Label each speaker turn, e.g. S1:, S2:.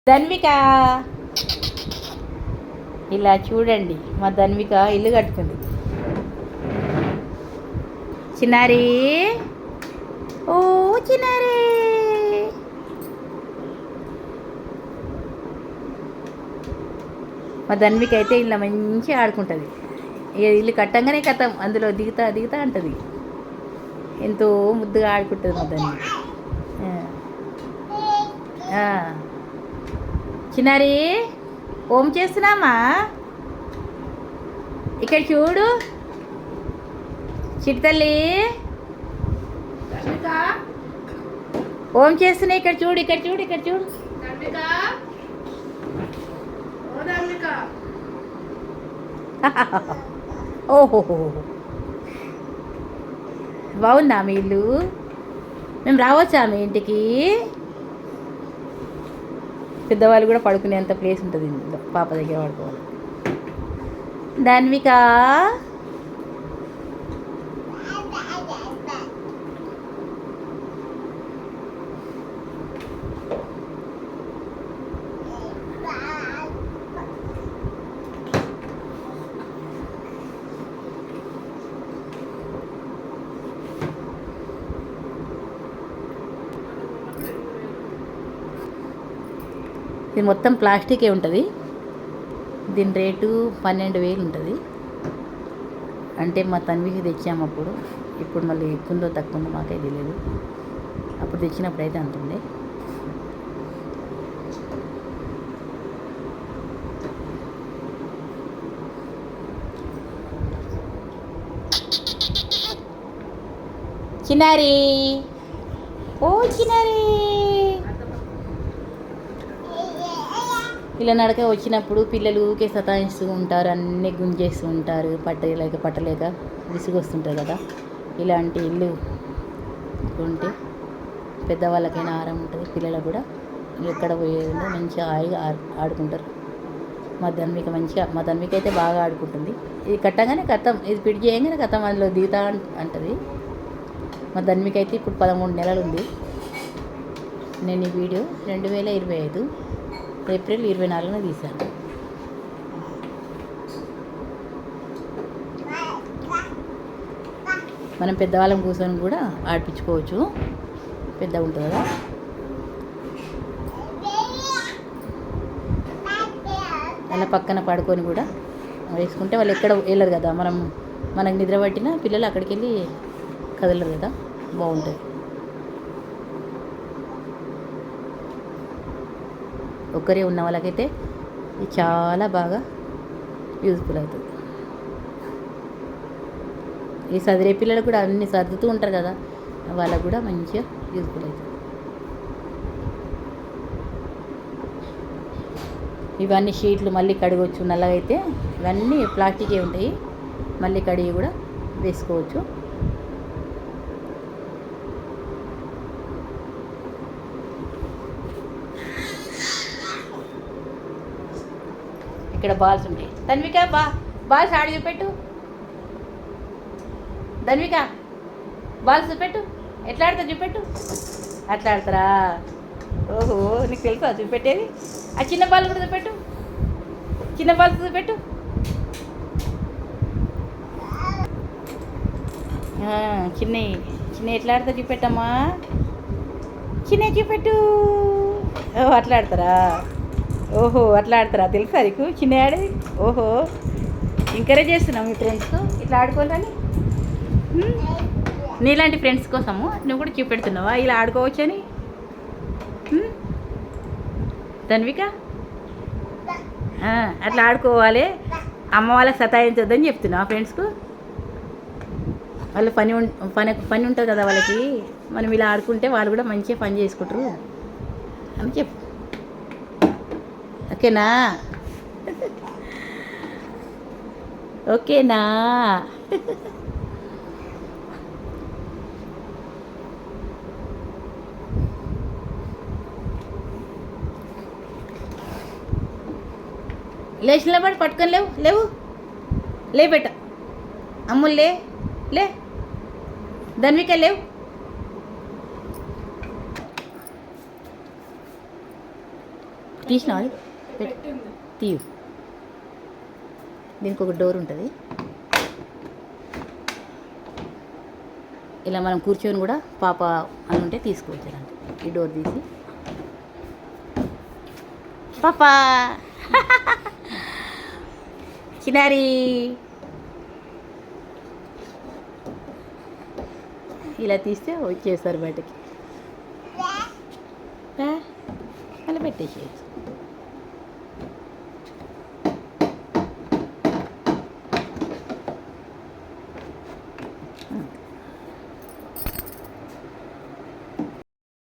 S1: ధన్విక ఇలా చూడండి, మా ధన్విక ఇల్లు కట్టుకుంది. చిన్నారి, ఓ చిన్నారి, మా ధన్విక అయితే ఇలా మంచిగా ఆడుకుంటుంది. ఇల్లు కట్టంగానే కథం అందులో దిగుతా దిగుతా అంటుంది. ఎంతో ముద్దుగా ఆడుకుంటుంది మా ధన్విక. చిన్నారి, ఓం చేస్తున్నామా? ఇక్కడ చూడు చిట్టల్లి, ఓం చేస్తున్నా. ఇక్కడ చూడు, ఇక్కడ చూడు, ఇక్కడ చూడు. ఓహో, బాగుందా మీ ఇల్లు? మేము రావచ్చా మీ ఇంటికి? పెద్దవాళ్ళు కూడా పడుకునేంత ప్లేస్ ఉంటుంది ఇంట్లో. పాప దగ్గర పడుకోవాలి. ధన్విక, ఇది మొత్తం ప్లాస్టికే ఉంటుంది. దీని రేటు 12,000 ఉంటుంది. అంటే మా తన్వికి తెచ్చాము అప్పుడు. ఇప్పుడు మళ్ళీ ఎక్కుందో తక్కువ మాకే తెలియదు. అప్పుడు తెచ్చినప్పుడు అయితే అంతుండే. చిన్నారి, ఓ చిన్నారి, ఇలా నడక వచ్చినప్పుడు పిల్లలు ఊకే సతాయిస్తూ ఉంటారు, అన్నీ గుంజేస్తూ ఉంటారు, పట్టలేక విసుగు వస్తుంటుంది కదా. ఇలాంటి ఇల్లు ఉంటే పెద్దవాళ్ళకైనా ఆరాం ఉంటుంది, పిల్లలకు కూడా ఎక్కడ పోయేది మంచిగా హాయిగా ఆడుకుంటారు. మా ధన్విక అయితే బాగా ఆడుకుంటుంది. ఇది కట్టగానే కథం, ఇది పిడి చేయగానే కథం అందులో దిగుతా అంటుంది. మా ధన్విక అయితే ఇప్పుడు 13 నెలలు ఉంది. నేను ఈ వీడియో 2025 ఏప్రిల్ 24న తీశాను. మనం పెద్దవాళ్ళం కూర్చొని కూడా ఆడిపించుకోవచ్చు, పెద్ద ఉంటుంది కదా. అలా పక్కన పడుకొని కూడా వేసుకుంటే వాళ్ళు ఎక్కడ వెళ్ళరు కదా. మనకు నిద్ర పట్టిన పిల్లలు అక్కడికి వెళ్ళి కదలరు కదా, బాగుంటుంది. ఒక్కరే ఉన్న వాళ్ళకైతే ఇది చాలా బాగా యూజ్ఫుల్ అవుతుంది. ఈ చదివే పిల్లలు కూడా అన్నీ సర్దుతూ ఉంటారు కదా, వాళ్ళకు కూడా మంచిగా యూజ్ఫుల్ అవుతుంది. ఇవన్నీ షీట్లు మళ్ళీ కడగవచ్చు. నల్లగా అయితే ఇవన్నీ ప్లాస్టికే ఉంటాయి, మళ్ళీ కడిగి కూడా వేసుకోవచ్చు. ఇక్కడ బాల్స్ ఉంటాయి. ధన్విక, బాల్స్ ఆడి చూపెట్టు. ధన్విక, బాల్స్ చూపెట్టు. ఎట్లా ఆడతా చూపెట్టు. అట్లా ఆడతారా? ఓహో, నీకు తెలుసా చూపెట్టేది? ఆ చిన్న బాల్ కూడా చూపెట్టు. చిన్న బాల్స్ చూపెట్టు. చిన్న ఎట్లా ఆడతా చూపెట్టమ్మా. చిన్న చూపెట్టు. ఓహో, అట్లా ఆడతారా? ఓహో, అట్లా ఆడతారా? తెలుసా నీకు చిన్న ఆడేది? ఓహో, ఎంకరేజ్ చేస్తున్నావు మీ ఫ్రెండ్స్ ఇట్లా ఆడుకోవాలని. నీలాంటి ఫ్రెండ్స్ కోసము నువ్వు కూడా చూపెడుతున్నావా ఇలా ఆడుకోవచ్చని? ధన్విక, అట్లా ఆడుకోవాలి, అమ్మ వాళ్ళకి సతాయించొద్దని చెప్తున్నావా ఫ్రెండ్స్కు? వాళ్ళు పని ఉంటుంది కదా వాళ్ళకి. మనం ఇలా ఆడుకుంటే వాళ్ళు కూడా మంచిగా పని చేసుకుంటారు అని చెప్పు. ఓకేనా? ఓకేనా? లేచిన పడి పట్టుకొని లేవు బెట్ట. అమ్ములు లే ధన్విక లేవు. తీసినావా అది? తీయు. దీనికి ఒక డోర్ ఉంటుంది. ఇలా మనం కూర్చొని కూడా పాప అని ఉంటే తీసుకోవచ్చు. ఇలాంటి ఈ డోర్ తీసి పాపా చిన్నారి ఇలా తీస్తే వచ్చేస్తారు బయటకి. అలా పెట్టేసేయచ్చు.